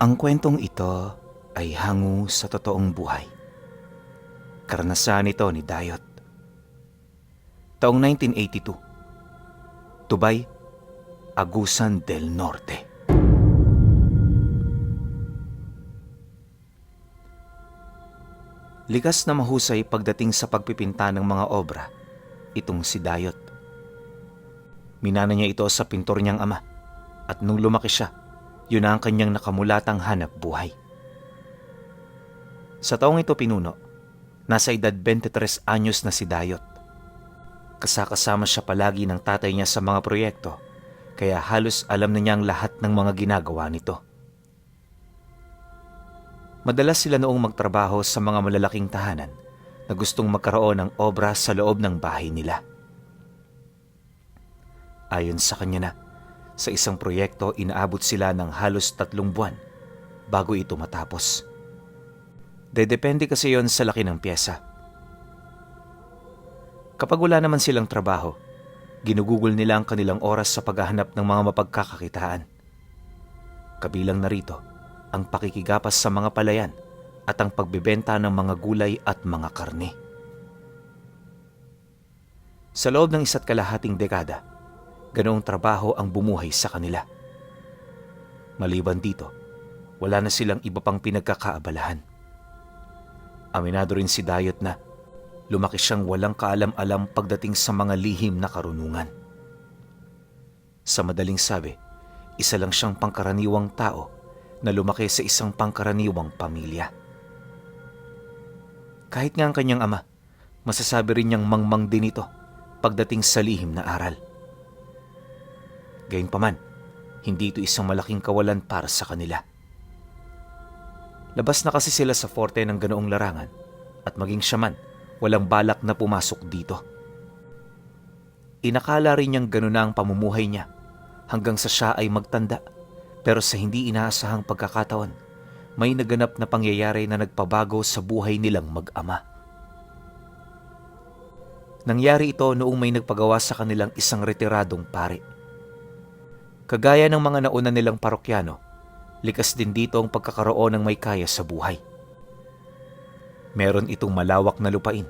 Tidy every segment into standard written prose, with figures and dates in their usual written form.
Ang kwentong ito ay hango sa totoong buhay. Karanasan ito ni Dayot. Taong 1982, Tubay, Agusan del Norte. Likas na mahusay pagdating sa pagpipinta ng mga obra, itong si Dayot. Minana niya ito sa pintor niyang ama at nung lumaki siya, yun na ang kanyang nakamulatang hanap buhay. Sa taong ito pinuno, nasa edad 23 anyos na si Dayot. Kasakasama siya palagi ng tatay niya sa mga proyekto, kaya halos alam na niya ang lahat ng mga ginagawa nito. Madalas sila noong magtrabaho sa mga malalaking tahanan na gustong magkaroon ng obra sa loob ng bahay nila. Ayon sa kanya na, sa isang proyekto inaabot sila ng halos 3 buwan bago ito matapos. Dedepende kasi yon sa laki ng pyesa. Kapag wala naman silang trabaho, ginugugol nila ang kanilang oras sa paghahanap ng mga mapagkakakitaan. Kabilang na rito ang pakikigapas sa mga palayan at ang pagbebenta ng mga gulay at mga karne. Sa loob ng 1.5 dekada, ganoong trabaho ang bumuhay sa kanila. Maliban dito, wala na silang iba pang pinagkakaabalahan. Aminado rin si Dayot na lumaki siyang walang kaalam-alam pagdating sa mga lihim na karunungan. Sa madaling sabi, isa lang siyang pangkaraniwang tao na lumaki sa isang pangkaraniwang pamilya. Kahit nga ang kanyang ama, masasabi rin niyang mangmang din ito pagdating sa lihim na aral. Gayunpaman, hindi ito isang malaking kawalan para sa kanila. Labas na kasi sila sa forte ng ganoong larangan at maging siya man, walang balak na pumasok dito. Inakala rin niyang gano'n na ang pamumuhay niya hanggang sa siya ay magtanda, pero sa hindi inaasahang pagkakataon, may naganap na pangyayari na nagpabago sa buhay nilang mag-ama. Nangyari ito noong may nagpagawa sa kanilang isang retiradong pari. Kagaya ng mga nauna nilang parokyano, likas din dito ang pagkakaroon ng may kaya sa buhay. Meron itong malawak na lupain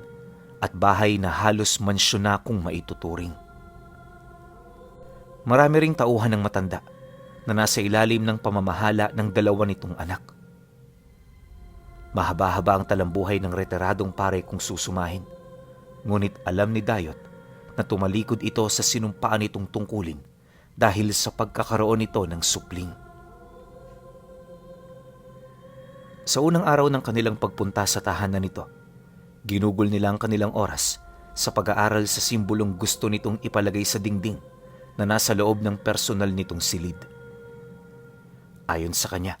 at bahay na halos mansyon na kung maituturing. Marami ring tauhan ng matanda na nasa ilalim ng pamamahala ng 2 nitong anak. Mahaba-haba ang talambuhay ng retiradong pare kung susumahin, ngunit alam ni Dayot na tumalikod ito sa sinumpaan nitong tungkulin dahil sa pagkakaroon nito ng supling. Sa unang araw ng kanilang pagpunta sa tahanan nito, ginugol nila ang kanilang oras sa pag-aaral sa simbolong gusto nitong ipalagay sa dingding na nasa loob ng personal nitong silid. Ayon sa kanya,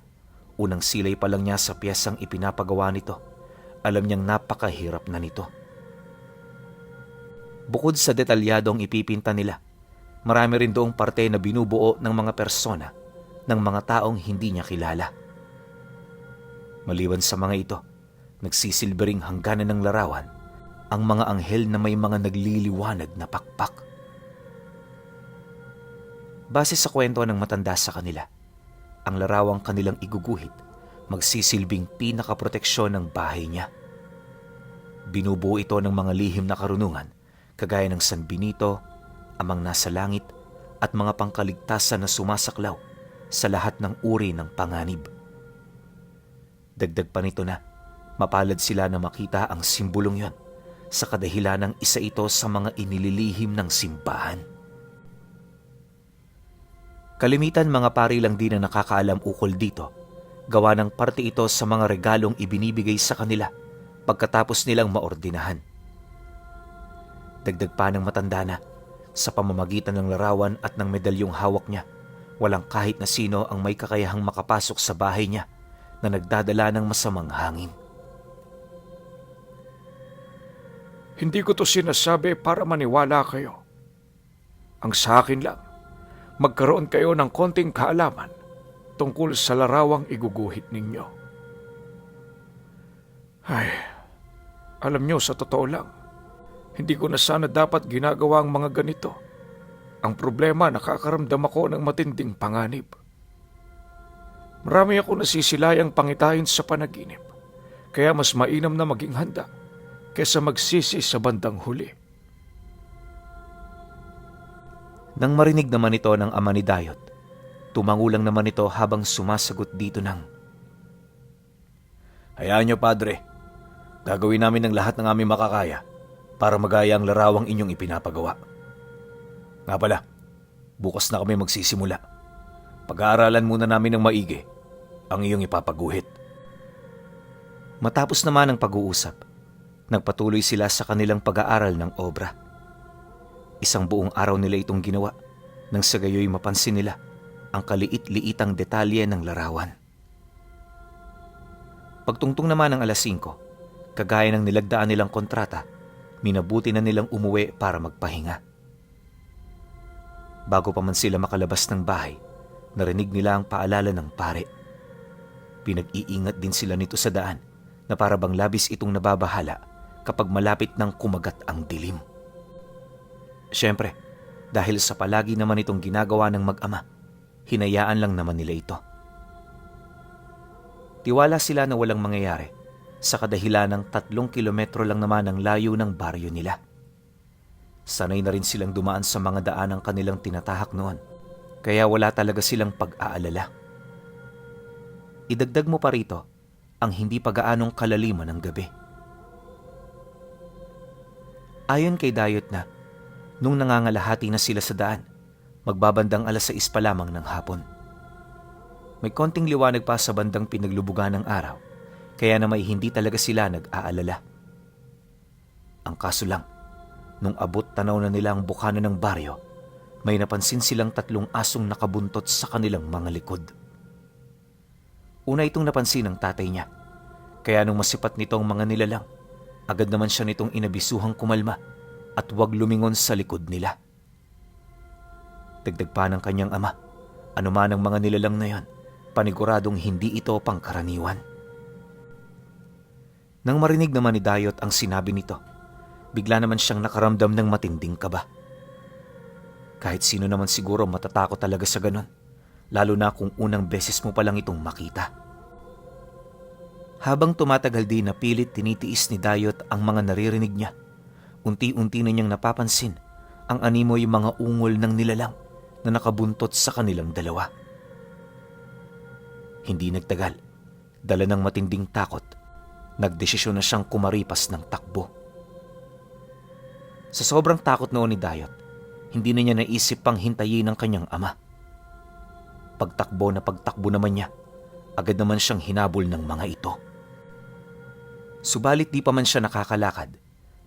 unang silay pa lang niya sa piyesang ipinapagawa nito, alam niyang napakahirap na nito. Bukod sa detalyadong ipipinta nila, marami rin doong parte na binubuo ng mga persona ng mga taong hindi niya kilala. Maliban sa mga ito, nagsisilbering hangganan ng larawan ang mga anghel na may mga nagliliwanag na pakpak. Base sa kwento ng matanda sa kanila, ang larawang kanilang iguguhit magsisilbing pinakaproteksyon ng bahay niya. Binubuo ito ng mga lihim na karunungan kagaya ng San Benito, Amang Nasa Langit at mga pangkaligtasan na sumasaklaw sa lahat ng uri ng panganib. Dagdag pa nito na mapalad sila na makita ang simbolong yon sa kadahilan ng isa ito sa mga inililihim ng simbahan. Kalimitan mga pari lang din na nakakaalam ukol dito, gawa ng parte ito sa mga regalong ibinibigay sa kanila pagkatapos nilang maordinahan. Dagdag pa ng matanda na, sa pamamagitan ng larawan at ng medalyong hawak niya, walang kahit na sino ang may kakayahang makapasok sa bahay niya na nagdadala ng masamang hangin. Hindi ko to sinasabi para maniwala kayo. Ang sa akin lang, magkaroon kayo ng konting kaalaman tungkol sa larawang iguguhit ninyo. Ay, alam nyo, sa totoo lang, hindi ko na sana dapat ginagawa ang mga ganito. Ang problema, nakakaramdam ako ng matinding panganib. Marami ako nasisilayang pangitain sa panaginip, kaya mas mainam na maging handa kaysa magsisi sa bandang huli. Nang marinig naman ito ng ama ni Dayot, tumangulang naman ito habang sumasagot dito ng, "Hayaan niyo, Padre. Gagawin namin ang lahat ng aming makakaya para magaya ang larawang inyong ipinapagawa. Nga pala, bukas na kami magsisimula. Pag-aaralan muna namin ng maigi ang iyong ipapaguhit." Matapos naman ang pag-uusap, nagpatuloy sila sa kanilang pag-aaral ng obra. Isang buong araw nila itong ginawa nang sa gayoy mapansin nila ang kaliit-liitang detalye ng larawan. Pagtungtong naman ng 5:00, kagaya ng nilagdaan nilang kontrata, minabuti na nilang umuwi para magpahinga. Bago pa man sila makalabas ng bahay, narinig nila ang paalala ng pare. Pinag-iingat din sila nito sa daan na para bang labis itong nababahala kapag malapit ng kumagat ang dilim. Siyempre, dahil sa palagi naman itong ginagawa ng mag-ama, hinayaan lang naman nila ito. Tiwala sila na walang mangyayari sa kadahilan ng 3 kilometro lang naman ang layo ng baryo nila. Sanay na rin silang dumaan sa mga daan ng kanilang tinatahak noon, kaya wala talaga silang pag-aalala. Idagdag mo pa rito ang hindi pag-aanong kalaliman ng gabi. Ayon kay Dayot na, nung nangangalahati na sila sa daan, magbabandang 6:00 pa lamang ng hapon. May konting liwanag pa sa bandang pinaglubugan ng araw, kaya na may hindi talaga sila nag-aalala. Ang kaso lang, nung abot tanaw na nila ang bukana ng baryo, may napansin silang 3 asong nakabuntot sa kanilang mga likod. Una itong napansin ng tatay niya, kaya nung masipat nito ang mga nilalang, agad naman siya nitong inabisuhang kumalma at huwag lumingon sa likod nila. Dagdag pa ng kanyang ama, anuman ang mga nilalang na yon, paniguradong hindi ito pangkaraniwan. Nang marinig naman ni Dayot ang sinabi nito, bigla naman siyang nakaramdam ng matinding kaba. Kahit sino naman siguro matatakot talaga sa ganon, lalo na kung unang beses mo palang itong makita. Habang tumatagal din na pilit tinitiis ni Dayot ang mga naririnig niya, unti-unti na niyang napapansin ang animoy mga ungol ng nilalang na nakabuntot sa kanilang dalawa. Hindi nagtagal, dala ng matinding takot, nagdesisyon na siyang kumaripas ng takbo. Sa sobrang takot noon ni Dayot, hindi na niya naisip pang hintayin ang kanyang ama. Pagtakbo naman niya, agad naman siyang hinabol ng mga ito. Subalit di pa man siya nakakalakad,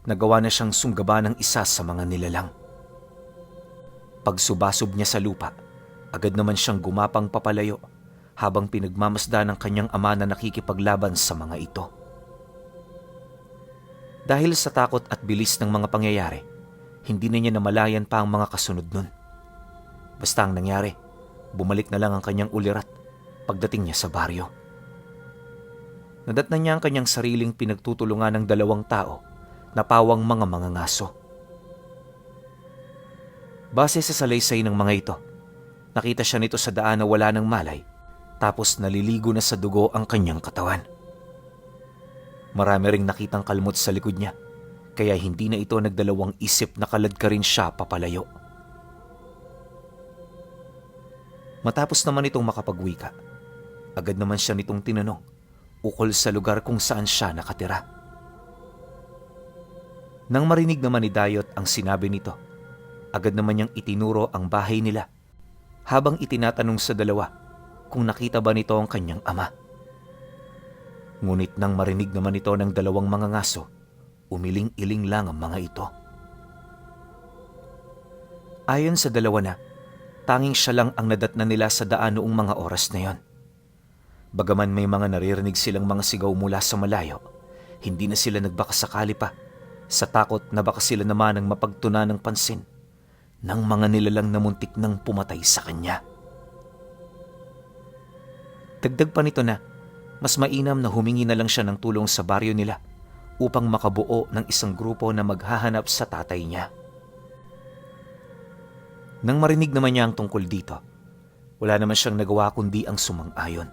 nagawa na siyang sunggaban ng isa sa mga nilalang. Pagsubasob niya sa lupa, agad naman siyang gumapang papalayo habang pinagmamasdan ng kanyang ama na nakikipaglaban sa mga ito. Dahil sa takot at bilis ng mga pangyayari, hindi na niya namalayan pa ang mga kasunod nun. Basta ang nangyari, bumalik na lang ang kanyang ulirat pagdating niya sa baryo. Nadatnan niya ang kanyang sariling pinagtutulungan ng 2 tao na pawang mga mangangaso. Base sa salaysay ng mga ito, nakita siya nito sa daan na wala ng malay, tapos naliligo na sa dugo ang kanyang katawan. Marami ring nakitang kalmot sa likod niya, kaya hindi na ito nagdalawang isip na kalad ka rin siya papalayo. Matapos naman itong makapagwika, agad naman siya nitong tinanong ukol sa lugar kung saan siya nakatira. Nang marinig naman ni Dayot ang sinabi nito, agad naman niyang itinuro ang bahay nila habang itinatanong sa dalawa kung nakita ba nito ang kanyang ama. Ngunit nang marinig naman ito ng 2 mangangaso, umiling-iling lang ang mga ito. Ayon sa dalawa na, tanging siya lang ang nadatnan nila sa daan noong mga oras na yon. Bagaman may mga naririnig silang mga sigaw mula sa malayo, hindi na sila nagbakasakali pa sa takot na baka sila naman ang mapagtuna ng pansin ng mga nilalang na muntik nang pumatay sa kanya. Dagdag pa nito na, mas mainam na humingi na lang siya ng tulong sa baryo nila upang makabuo ng isang grupo na maghahanap sa tatay niya. Nang marinig naman niya ang tungkol dito, wala naman siyang nagawa kundi ang sumang-ayon.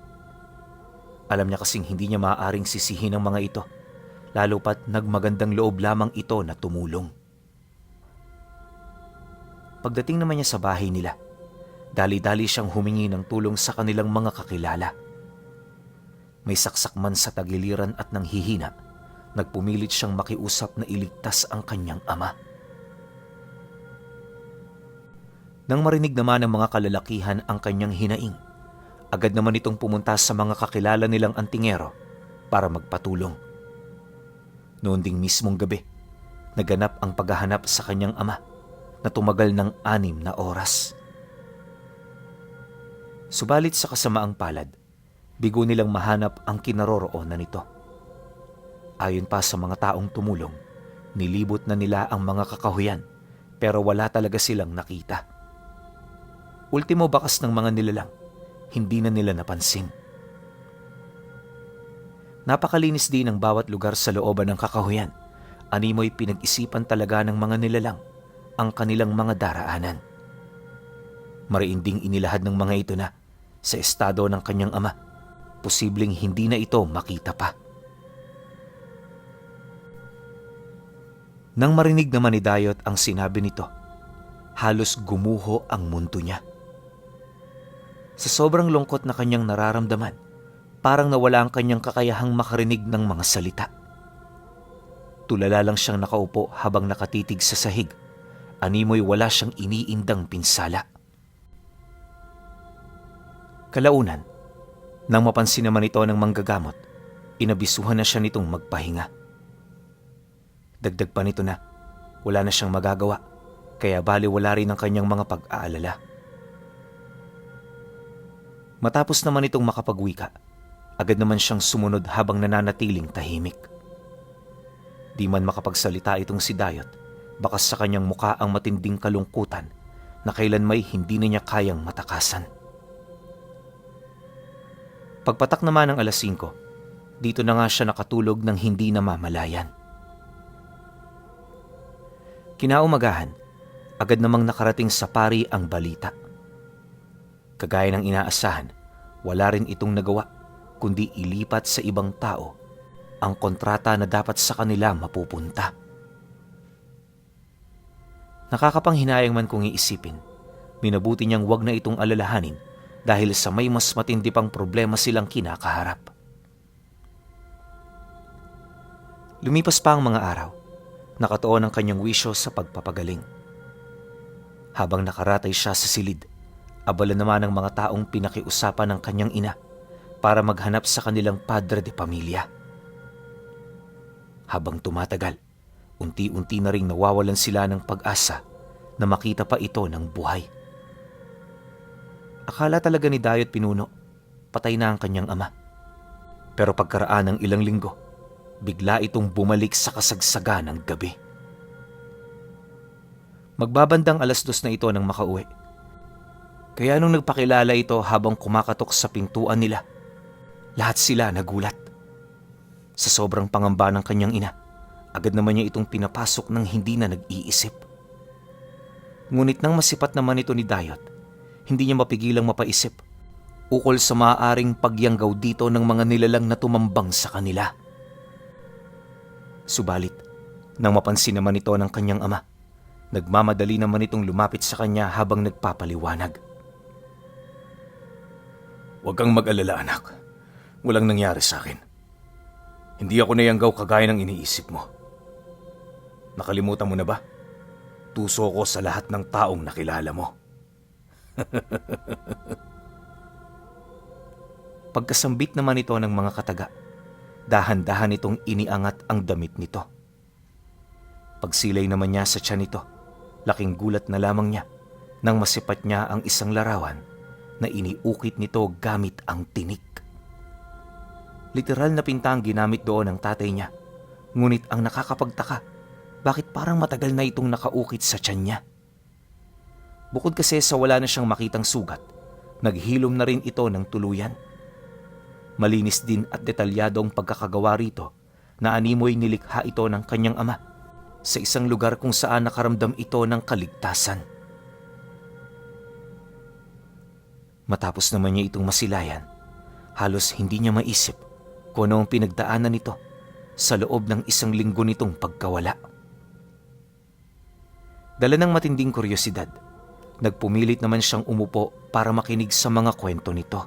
Alam niya kasing hindi niya maaaring sisihin ang mga ito, lalo pat nagmagandang loob lamang ito na tumulong. Pagdating naman niya sa bahay nila, dali-dali siyang humingi ng tulong sa kanilang mga kakilala. May saksak man sa tagiliran at nanghihina, nagpumilit siyang makiusap na iligtas ang kanyang ama. Nang marinig naman ng mga kalalakihan ang kanyang hinaing, agad naman itong pumunta sa mga kakilala nilang antingero para magpatulong. Noon ding mismong gabi, naganap ang paghahanap sa kanyang ama na tumagal ng 6 na oras. Subalit sa kasamaang palad, bigo nilang mahanap ang kinaroroonan nito. Ayon pa sa mga taong tumulong, nilibot na nila ang mga kakahuyan pero wala talaga silang nakita. Ultimo bakas ng mga nilalang, hindi na nila napansin. Napakalinis din ang bawat lugar sa looban ng kakahuyan. Animoy pinag-isipan talaga ng mga nilalang ang kanilang mga daraanan. Mariinding inilahad ng mga ito na sa estado ng kanyang ama, posibleng hindi na ito makita pa. Nang marinig naman ni Dayot ang sinabi nito, halos gumuho ang mundo niya. Sa sobrang lungkot na kanyang nararamdaman, parang nawala ang kanyang kakayahang makarinig ng mga salita. Tulala lang siyang nakaupo habang nakatitig sa sahig. Animoy wala siyang iniindang pinsala. Kalaunan, nang mapansin naman ito ng manggagamot, inabisuhan na siya nitong magpahinga. Dagdag pa nito na wala na siyang magagawa, kaya baliwala rin ang kanyang mga pag-aalala. Matapos naman itong makapagwika, agad naman siyang sumunod habang nananatiling tahimik. Di man makapagsalita itong si Dayot, bakas sa kanyang muka ang matinding kalungkutan na kailan may hindi na niya kayang matakasan. Pagpatak naman ng 5:00, dito na nga siya nakatulog ng hindi namamalayan. Kinaumagahan, agad namang nakarating sa pari ang balita. Kagaya ng inaasahan, wala rin itong nagawa kundi ilipat sa ibang tao ang kontrata na dapat sa kanila mapupunta. Nakakapanghinayang man kung iisipin, minabuti niyang wag na itong alalahanin dahil sa may mas matindi pang problema silang kinakaharap. Lumipas pa ang mga araw, nakatuon ang kanyang wisyo sa pagpapagaling. Habang nakaratay siya sa silid, abala naman ang mga taong pinakiusapan ng kanyang ina para maghanap sa kanilang padre de pamilya. Habang tumatagal, unti-unti na ring nawawalan sila ng pag-asa na makita pa ito ng buhay. Akala talaga ni Dayot Pinuno, patay na ang kanyang ama. Pero pagkaraan ng ilang linggo, bigla itong bumalik sa kasagsagan ng gabi. Magbabandang 2:00 na ito nang makauwi. Kaya nung nagpakilala ito habang kumakatok sa pintuan nila, lahat sila nagulat. Sa sobrang pangamba ng kanyang ina, agad naman niya itong pinapasok nang hindi na nag-iisip. Ngunit nang masipat naman ito ni Dayot, hindi niya mapigilang mapaisip ukol sa maaaring pagyanggaw dito ng mga nilalang na tumambang sa kanila. Subalit, nang mapansin naman ito ng kanyang ama, nagmamadali naman itong lumapit sa kanya habang nagpapaliwanag. Huwag kang mag-alala, anak. Walang nangyari sa akin. Hindi ako nayanggaw kagaya ng iniisip mo. Nakalimutan mo na ba? Tuso ko sa lahat ng taong nakilala mo. Pagkasambit naman ito ng mga kataga, dahan-dahan itong iniangat ang damit nito. Pagsilay naman niya sa tiyan nito, laking gulat na lamang niya nang masipat niya ang isang larawan na iniukit nito gamit ang tinik. Literal na pinta ang ginamit doon ng tatay niya, ngunit ang nakakapagtaka, bakit parang matagal na itong nakaukit sa tiyan niya? Bukod kasi sa wala na siyang makitang sugat, naghilom na rin ito ng tuluyan. Malinis din at detalyado ang pagkakagawa rito na animoy nilikha ito ng kanyang ama sa isang lugar kung saan nakaramdam ito ng kaligtasan. Matapos naman niya itong masilayan, Halos hindi niya maisip kung ano ang pinagdaanan nito sa loob ng 1 linggo nitong pagkawala. Dala ng matinding kuryosidad, nagpumilit naman siyang umupo para makinig sa mga kwento nito.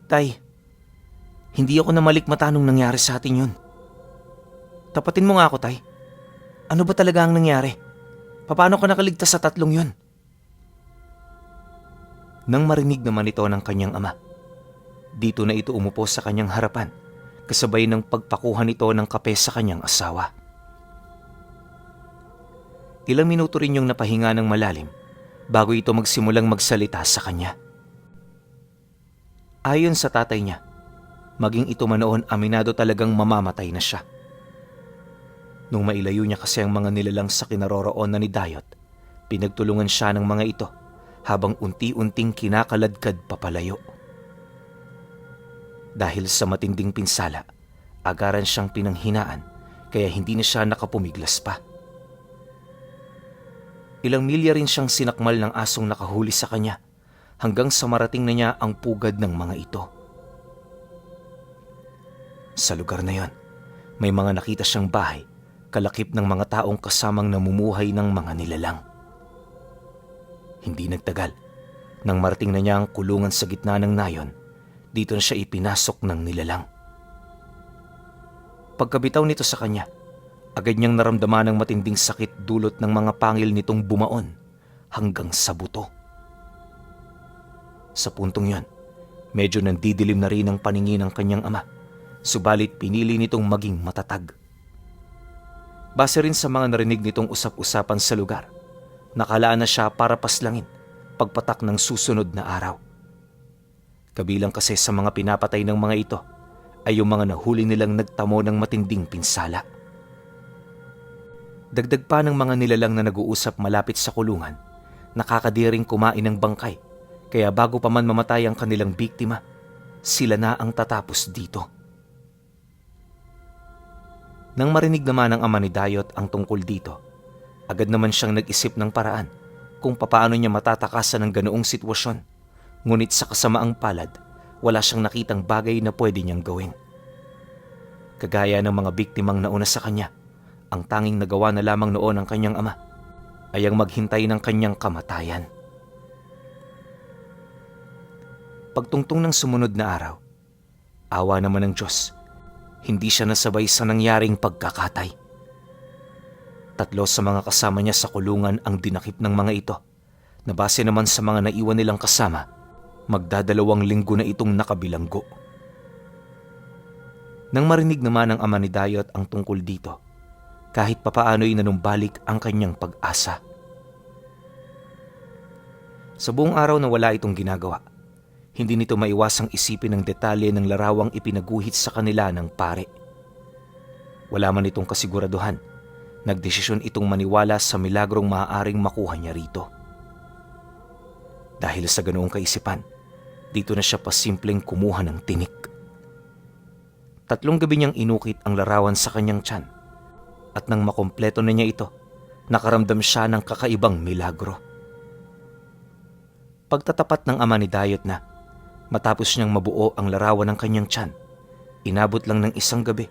Tay, hindi ako namalikmata nung nangyari sa atin yun. Tapatin mo nga ako, Tay. Ano ba talaga ang nangyari? Paano ka nakaligtas sa 3 yun? Nang marinig naman ito ng kanyang ama, dito na ito umupo sa kanyang harapan, kasabay ng pagpakuha nito ng kape sa kanyang asawa. Ilang minuto rin yung napahinga ng malalim bago ito magsimulang magsalita sa kanya. Ayon sa tatay niya, maging ito man noon aminado talagang mamamatay na siya. Nung mailayo niya kasi ang mga nilalang sa kinaroroonan ni Dayot, pinagtulungan siya ng mga ito habang unti-unting kinakaladkad papalayo. Dahil sa matinding pinsala, agaran siyang pinanghinaan kaya hindi na siya nakapumiglas pa. Ilang milya rin siyang sinakmal ng asong nakahuli sa kanya hanggang sa marating na niya ang pugad ng mga ito. Sa lugar na yon, may mga nakita siyang bahay kalakip ng mga taong kasamang namumuhay ng mga nilalang. Hindi nagtagal, nang marating na niya ang kulungan sa gitna ng nayon, dito na siya ipinasok ng nilalang. Pagkabitaw nito sa kanya, agad niyang naramdaman ang matinding sakit dulot ng mga pangil nitong bumaon hanggang sa buto. Sa puntong yon, medyo nandidilim na rin ang paningin ng kanyang ama, subalit pinili nitong maging matatag. Base rin sa mga narinig nitong usap-usapan sa lugar, nakalaan na siya para paslangin pagpatak ng susunod na araw. Kabilang kasi sa mga pinapatay ng mga ito ay yung mga nahuli nilang nagtamo ng matinding pinsala. Dagdag pa ng mga nilalang na nag-uusap malapit sa kulungan, nakakadiring kumain ng bangkay, kaya bago pa man mamatay ang kanilang biktima, sila na ang tatapos dito. Nang marinig naman ng ama ni Dayot ang tungkol dito, agad naman siyang nag-isip ng paraan kung papaano niya matatakasan ang ganoong sitwasyon. Ngunit sa kasamaang palad, wala siyang nakitang bagay na pwede niyang gawin. Kagaya ng mga biktimang nauna sa kanya, ang tanging nagawa na lamang noon ng kanyang ama ay ang maghintay ng kanyang kamatayan. Pagtungtong ng sumunod na araw, awa naman ng Diyos, hindi siya nasabay sa nangyaring pagkakatay. 3 sa mga kasama niya sa kulungan ang dinakip ng mga ito, na base naman sa mga naiwan nilang kasama, magdadalawang linggo na itong nakabilanggo. Nang marinig naman ng ama ni Dayot ang tungkol dito, kahit papaano'y nanumbalik ang kanyang pag-asa. Sa buong araw na wala itong ginagawa, hindi nito maiwasang isipin ang detalye ng larawang ipinaguhit sa kanila ng pare. Wala man itong kasiguraduhan, nagdesisyon itong maniwala sa milagrong maaaring makuha niya rito. Dahil sa ganoong kaisipan, dito na siya pasimpleng kumuha ng tinik. 3 gabi niyang inukit ang larawan sa kanyang tiyan, at nang makompleto na niya ito, nakaramdam siya ng kakaibang milagro. Pagtatapat ng ama ni Dayot na, matapos niyang mabuo ang larawan ng kanyang tiyan, inabot lang ng 1 gabi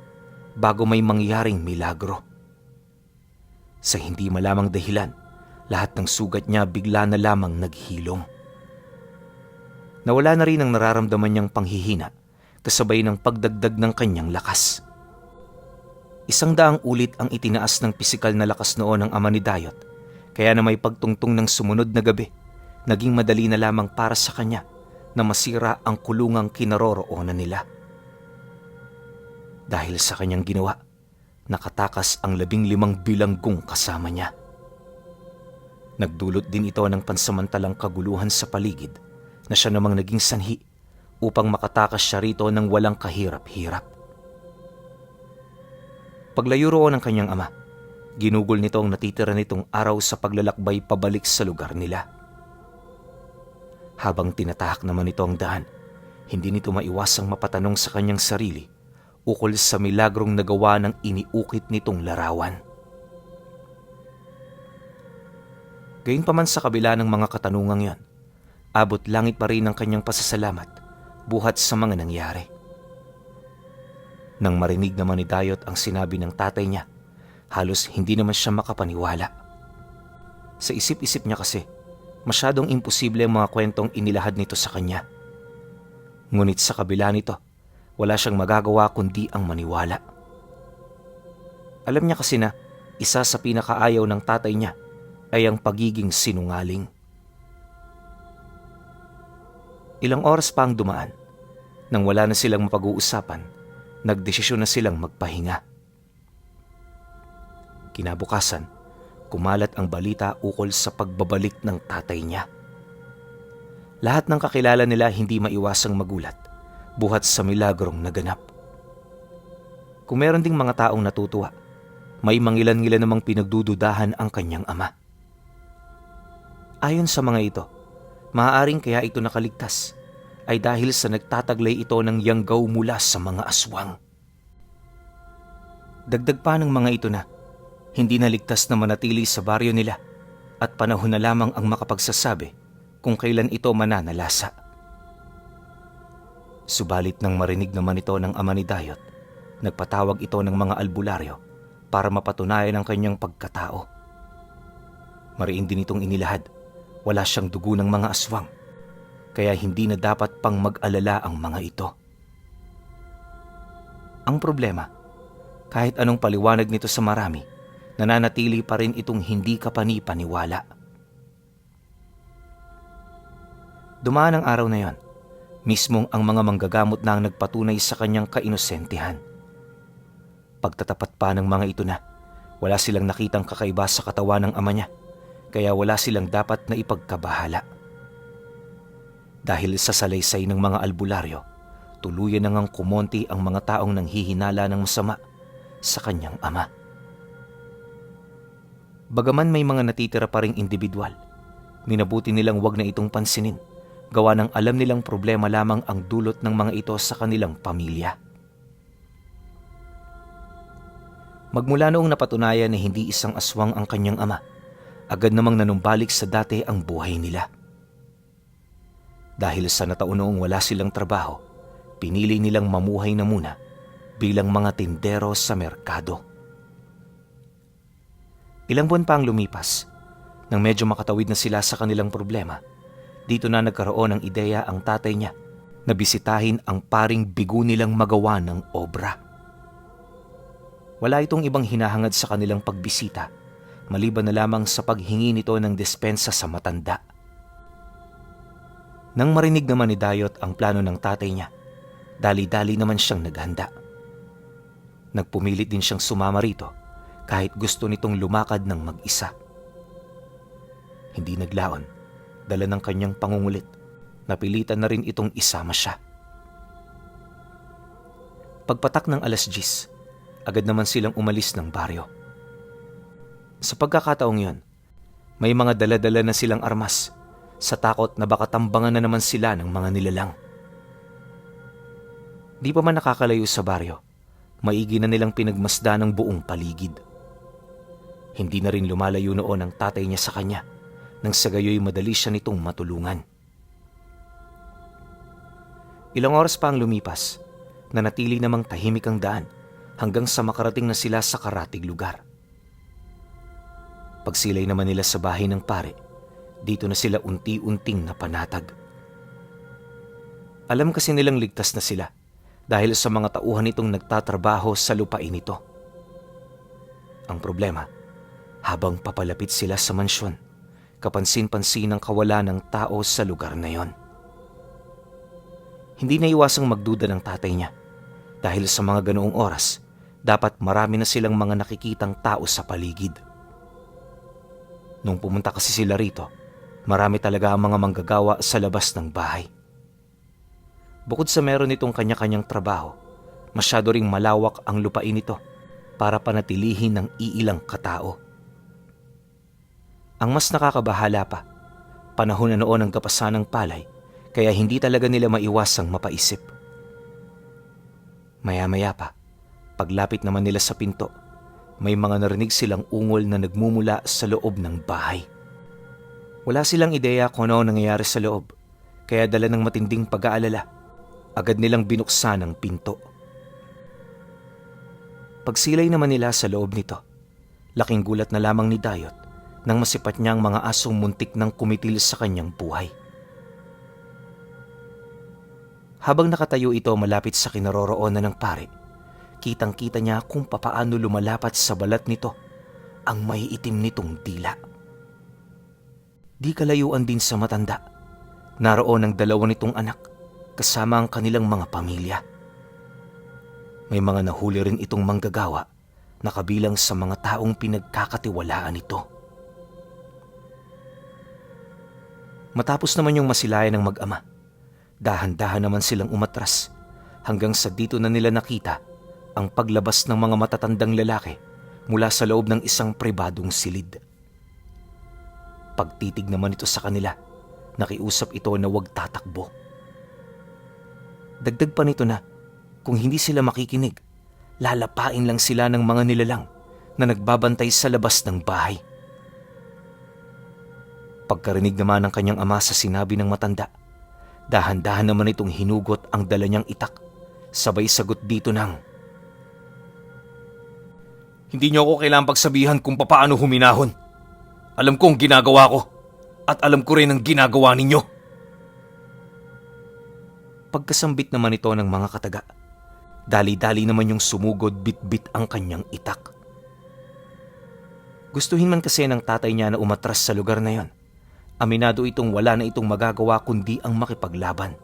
bago may mangyaring milagro. Sa hindi malamang dahilan, lahat ng sugat niya bigla na lamang naghilom. Nawala na rin ang nararamdaman niyang panghihina kasabay ng pagdagdag ng kanyang lakas. 100 ulit ang itinaas ng pisikal na lakas noon ng ama ni Dayot, kaya na may pagtungtong ng sumunod na gabi, naging madali na lamang para sa kanya na masira ang kulungang kinaroroonan nila. Dahil sa kanyang ginawa, nakatakas ang 15 bilanggong kasama niya. Nagdulot din ito ng pansamantalang kaguluhan sa paligid na siya namang naging sanhi upang makatakas siya rito ng walang kahirap-hirap. Paglayo roon ng kanyang ama, ginugol nito ang natitira nitong araw sa paglalakbay pabalik sa lugar nila. Habang tinatahak naman nito ang daan, hindi nito maiwasang mapatanong sa kanyang sarili ukol sa milagrong nagawa ng iniukit nitong larawan. Gayunpaman sa kabila ng mga katanungang yon, abot langit pa rin ang kanyang pasasalamat buhat sa mga nangyari. Nang marinig naman ni Dayot ang sinabi ng tatay niya, halos hindi naman siya makapaniwala. Sa isip-isip niya kasi, masyadong imposible ang mga kwentong inilahad nito sa kanya. Ngunit sa kabila nito, wala siyang magagawa kundi ang maniwala. Alam niya kasi na isa sa pinakaayaw ng tatay niya ay ang pagiging sinungaling. Ilang oras pa ang dumaan. Nang wala na silang mapag-uusapan, nagdesisyon na silang magpahinga. Kinabukasan, kumalat ang balita ukol sa pagbabalik ng tatay niya. Lahat ng kakilala nila hindi maiwasang magulat, buhat sa milagrong naganap. Kung meron ding mga taong natutuwa, may mangilan-ngilan namang pinagdududahan ang kanyang ama. Ayon sa mga ito, maaaring kaya ito nakaligtas ay dahil sa nagtataglay ito ng yanggaw mula sa mga aswang. Dagdag pa ng mga ito na hindi naligtas na manatili sa baryo nila at panahon na lamang ang makapagsasabi kung kailan ito mananalasa. Subalit nang marinig naman ito ng ama ni Dayot, nagpatawag ito ng mga albularyo para mapatunayan ang kanyang pagkatao. Mariin din itong inilahad, wala siyang dugo ng mga aswang, kaya hindi na dapat pang mag-alala ang mga ito. Ang problema, kahit anong paliwanag nito sa marami, nananatili pa rin itong hindi kapani-paniwala. Dumaan ang araw na yon, mismong ang mga manggagamot na ang nagpatunay sa kanyang kainosentihan. Pagtatapat pa ng mga ito na wala silang nakitang kakaiba sa katawan ng ama niya, kaya wala silang dapat na ipagkabahala. Dahil sa salaysay ng mga albularyo, tuluyan na ngang kumonti ang mga taong nanghihinala ng masama sa kanyang ama. Bagaman may mga natitira pa ring individual, minabuti nilang wag na itong pansinin, gawa ng alam nilang problema lamang ang dulot ng mga ito sa kanilang pamilya. Magmula noong napatunayan na hindi isang aswang ang kanyang ama, agad namang nanumbalik sa dati ang buhay nila. Dahil sa nataon noong wala silang trabaho, pinili nilang mamuhay na muna bilang mga tindero sa merkado. Ilang buwan pa ang lumipas, nang medyo makatawid na sila sa kanilang problema, dito na nagkaroon ng ideya ang tatay niya na bisitahin ang paring bigo nilang magawa ng obra. Wala itong ibang hinahangad sa kanilang pagbisita, maliban na lamang sa paghingi nito ng despensa sa matanda. Nang marinig naman ni Dayot ang plano ng tatay niya, dali-dali naman siyang naghanda. Nagpumilit din siyang sumama rito kahit gusto nitong lumakad ng mag-isa. Hindi naglaon, dala ng kanyang pangungulit, napilitan na rin itong isama siya. Pagpatak ng 10:00, agad naman silang umalis ng baryo. Sa pagkakataong yon, may mga dala-dala na silang armas sa takot na baka tambangan na naman sila ng mga nilalang. Di pa man nakakalayo sa baryo, maigi na nilang pinagmasda ng buong paligid. Hindi na rin lumalayo noon ang tatay niya sa kanya, nang sa gayoy madali siya nitong matulungan. Ilang oras pa ang lumipas, nanatili namang tahimik ang daan hanggang sa makarating na sila sa karatig lugar. Pagsilay naman nila sa bahay ng pare, dito na sila unti-unting napanatag. Alam kasi nilang ligtas na sila dahil sa mga tauhan nitong nagtatrabaho sa lupain nito. Ang problema, habang papalapit sila sa mansyon, kapansin-pansin ang kawalan ng tao sa lugar na yon. Hindi na iwasang magduda ng tatay niya dahil sa mga ganoong oras, dapat marami na silang mga nakikitang tao sa paligid. Nung pumunta kasi sila rito, marami talaga ang mga manggagawa sa labas ng bahay. Bukod sa meron itong kanya-kanyang trabaho, masyado ring malawak ang lupain nito para panatilihin ng iilang katao. Ang mas nakakabahala pa, panahon na noon ang kapasan ng palay, kaya hindi talaga nila maiwasang mapaisip. Maya-maya pa, paglapit naman nila sa pinto, may mga narinig silang ungol na nagmumula sa loob ng bahay. Wala silang ideya kung ano nangyayari sa loob, kaya dala ng matinding pag-aalala, Agad nilang binuksan ang pinto. Pagsilay naman nila sa loob nito, laking gulat na lamang ni Dayot nang masipat niya ang mga asong muntik ng kumitil sa kanyang buhay. Habang nakatayo ito malapit sa kinaroroonan ng pare, kitang-kita niya kung papaano lumalapat sa balat nito ang maiitim nitong dila. Di kalayuan din sa matanda, naroon ang dalawa nitong anak kasama ang kanilang mga pamilya. May mga nahuli rin itong manggagawa na kabilang sa mga taong pinagkakatiwalaan nito. Matapos naman yung masilayan ng mag-ama, dahan-dahan naman silang umatras hanggang sa dito na nila nakita ang paglabas ng mga matatandang lalaki mula sa loob ng isang pribadong silid. Pagtitig naman ito sa kanila, nakiusap ito na huwag tatakbo. Dagdag pa nito na kung hindi sila makikinig, lalapain lang sila ng mga nilalang na nagbabantay sa labas ng bahay. Pagkarinig naman ng kanyang ama sa sinabi ng matanda, dahan-dahan naman itong hinugot ang dala niyang itak, sabay sagot dito ng, "Hindi niyo ako kailangang pagsabihan kung papaano huminahon. Alam ko ang ginagawa ko at alam ko rin ang ginagawa ninyo." Pagkasambit naman ito ng mga kataga, dali-dali naman yung sumugod bit-bit ang kanyang itak. Gustuhin man kasi ng tatay niya na umatras sa lugar na yon, aminado itong wala na itong magagawa kundi ang makipaglaban.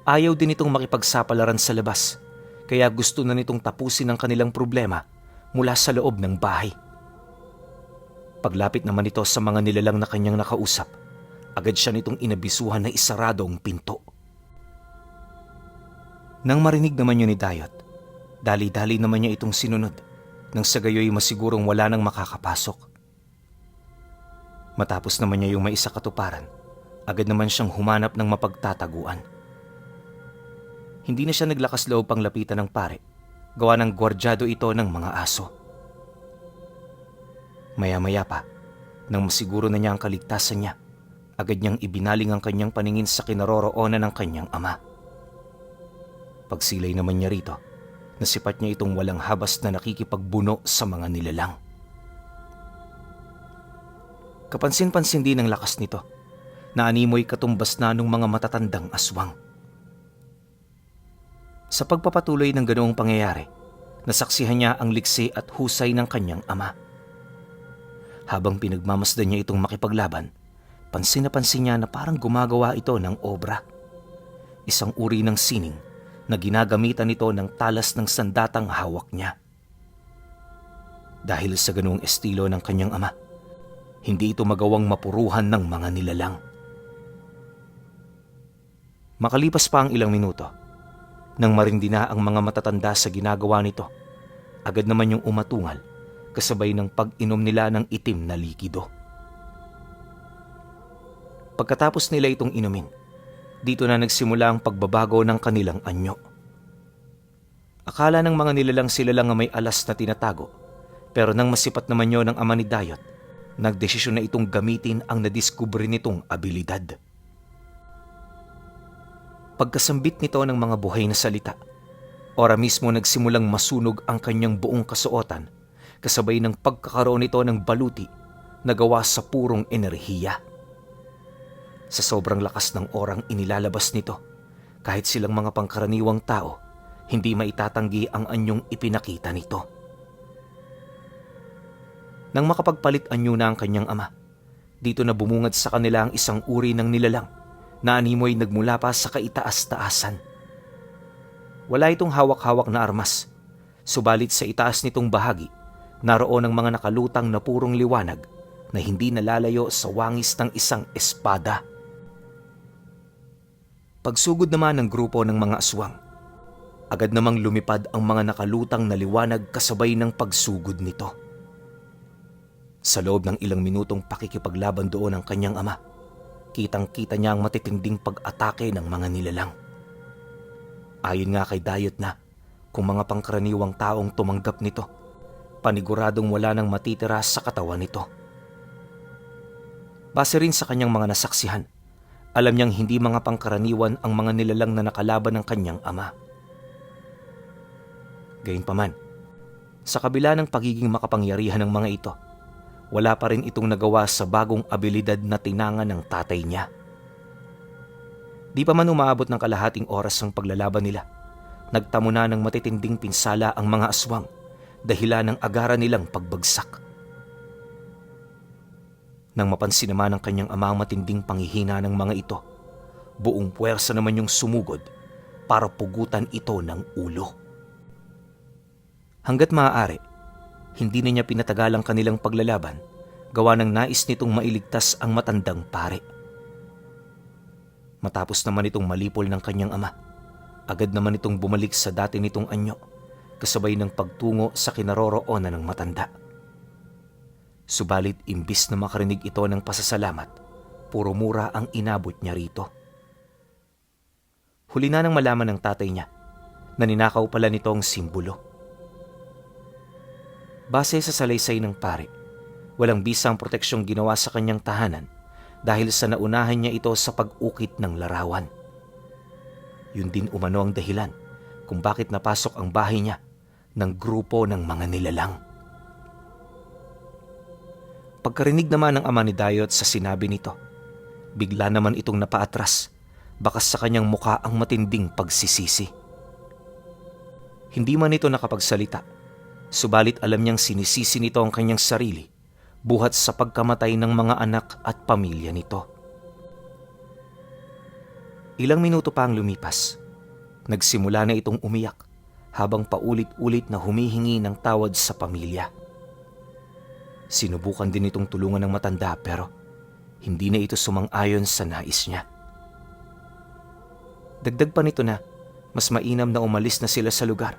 Ayaw din itong makipagsapalaran sa labas, kaya gusto na nitong tapusin ang kanilang problema mula sa loob ng bahay. Paglapit naman ito sa mga nilalang na kanyang nakausap, agad siya nitong inabisuhan na isarado ang pinto. Nang marinig naman yun ni Dayot, dali-dali naman niya itong sinunod nang sa gayoy masigurong wala nang makakapasok. Matapos naman niya yung maisa katuparan, agad naman siyang humanap ng mapagtataguan. Hindi na siya naglakas loob pang lapitan ng pare, gawa ng gwardyado ito ng mga aso. Maya-maya pa, nang masiguro na niya ang kaligtasan niya, agad niyang ibinaling ang kanyang paningin sa kinaroroonan ng kanyang ama. Pagsilay naman niya rito, nasipat niya itong walang habas na nakikipagbuno sa mga nilalang. Kapansin-pansin din ang lakas nito, na animoy katumbas na nung mga matatandang aswang. Sa pagpapatuloy ng ganoong pangyayari, nasaksihan niya ang liksi at husay ng kanyang ama. Habang pinagmamasdan niya itong makipaglaban, pansin niya na parang gumagawa ito ng obra. Isang uri ng sining na ginagamitan nito ng talas ng sandatang hawak niya. Dahil sa ganoong estilo ng kanyang ama, hindi ito magawang mapuruhan ng mga nilalang. Makalipas pa ang ilang minuto, nang marindi na ang mga matatanda sa ginagawa nito, agad naman yung umatungal kasabay ng pag-inom nila ng itim na likido. Pagkatapos nila itong inumin, dito na nagsimula ang pagbabago ng kanilang anyo. Akala ng mga nilalang sila lang ang may alas na tinatago, pero nang masipat naman yun ng ama ni Dayot, nagdesisyon na itong gamitin ang nadiskubre nitong abilidad. Pagkasambit nito ng mga buhay na salita, ora mismo nagsimulang masunog ang kanyang buong kasuotan kasabay ng pagkakaroon nito ng baluti na gawa sa purong enerhiya. Sa sobrang lakas ng orang inilalabas nito, kahit silang mga pangkaraniwang tao, hindi maitatanggi ang anyong ipinakita nito. Nang makapagpalit anyo na ang kanyang ama, dito na bumungad sa kanila ang isang uri ng nilalang na animoy nagmula pa sa kaitaas-taasan. Wala itong hawak-hawak na armas, subalit sa itaas nitong bahagi, naroon ang mga nakalutang na purong liwanag na hindi nalalayo sa wangis ng isang espada. Pagsugod naman ng grupo ng mga aswang, agad namang lumipad ang mga nakalutang na liwanag kasabay ng pagsugod nito. Sa loob ng ilang minutong pakikipaglaban doon ng kanyang ama, kitang-kita niya ang matitinding pag-atake ng mga nilalang. Ayon nga kay Dayot na, kung mga pangkaraniwang taong tumanggap nito, paniguradong wala nang matitira sa katawan nito. Base rin sa kanyang mga nasaksihan, Alam niyang hindi mga pangkaraniwan ang mga nilalang na nakalaban ng kanyang ama. Gayunpaman, sa kabila ng pagiging makapangyarihan ng mga ito, wala pa rin itong nagawa sa bagong abilidad na tinangan ng tatay niya. Di pa man umaabot ng kalahating oras ang paglalaban nila, nagtamo na ng matitinding pinsala ang mga aswang dahilan ng agaran nilang pagbagsak. Nang mapansin naman ng kanyang ama ang matinding panghihina ng mga ito, buong puwersa naman yung sumugod para pugutan ito ng ulo. Hanggat maaari, hindi na niya pinatagal ang kanilang paglalaban, gawa ng nais nitong mailigtas ang matandang pare. Matapos naman itong malipol ng kanyang ama, agad naman itong bumalik sa dati nitong anyo, kasabay ng pagtungo sa kinaroroonan ng matanda. Subalit imbis na makarinig ito ng pasasalamat, puro mura ang inabot niya rito. Huli na nang malaman ng tatay niya na ninakaw pala nito ang simbolo. Base sa salaysay ng pare, walang bisang proteksyong ginawa sa kanyang tahanan dahil sa naunahan niya ito sa pag-ukit ng larawan. Yun din umano ang dahilan kung bakit napasok ang bahay niya ng grupo ng mga nilalang. Pagkarinig naman ng ama ni Dayot sa sinabi nito, bigla naman itong napaatras, bakas sa kanyang muka ang matinding pagsisisi. Hindi man ito nakapagsalita, subalit alam niyang sinisisi nito ang kanyang sarili buhat sa pagkamatay ng mga anak at pamilya nito. Ilang minuto pa ang lumipas, nagsimula na itong umiyak habang paulit-ulit na humihingi ng tawad sa pamilya. Sinubukan din itong tulungan ng matanda pero hindi na ito sumang-ayon sa nais niya. Dagdag pa nito na mas mainam na umalis na sila sa lugar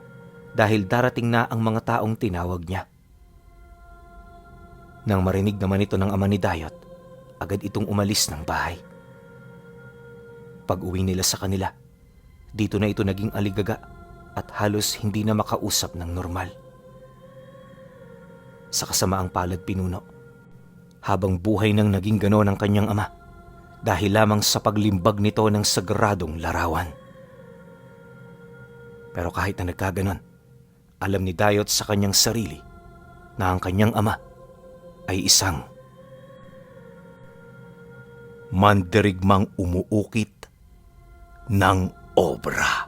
dahil darating na ang mga taong tinawag niya. Nang marinig naman ito ng ama ni Dayot, agad itong umalis ng bahay. Pag-uwi nila sa kanila, dito na ito naging aligaga at halos hindi na makausap ng normal. Sa kasamaang palad pinuno, habang buhay nang naging gano'n ang kanyang ama dahil lamang sa paglimbag nito ng sagradong larawan. Pero kahit na nagkaganon, alam ni Dayot sa kanyang sarili na ang kanyang ama ay isang mandirigmang umuukit ng obra.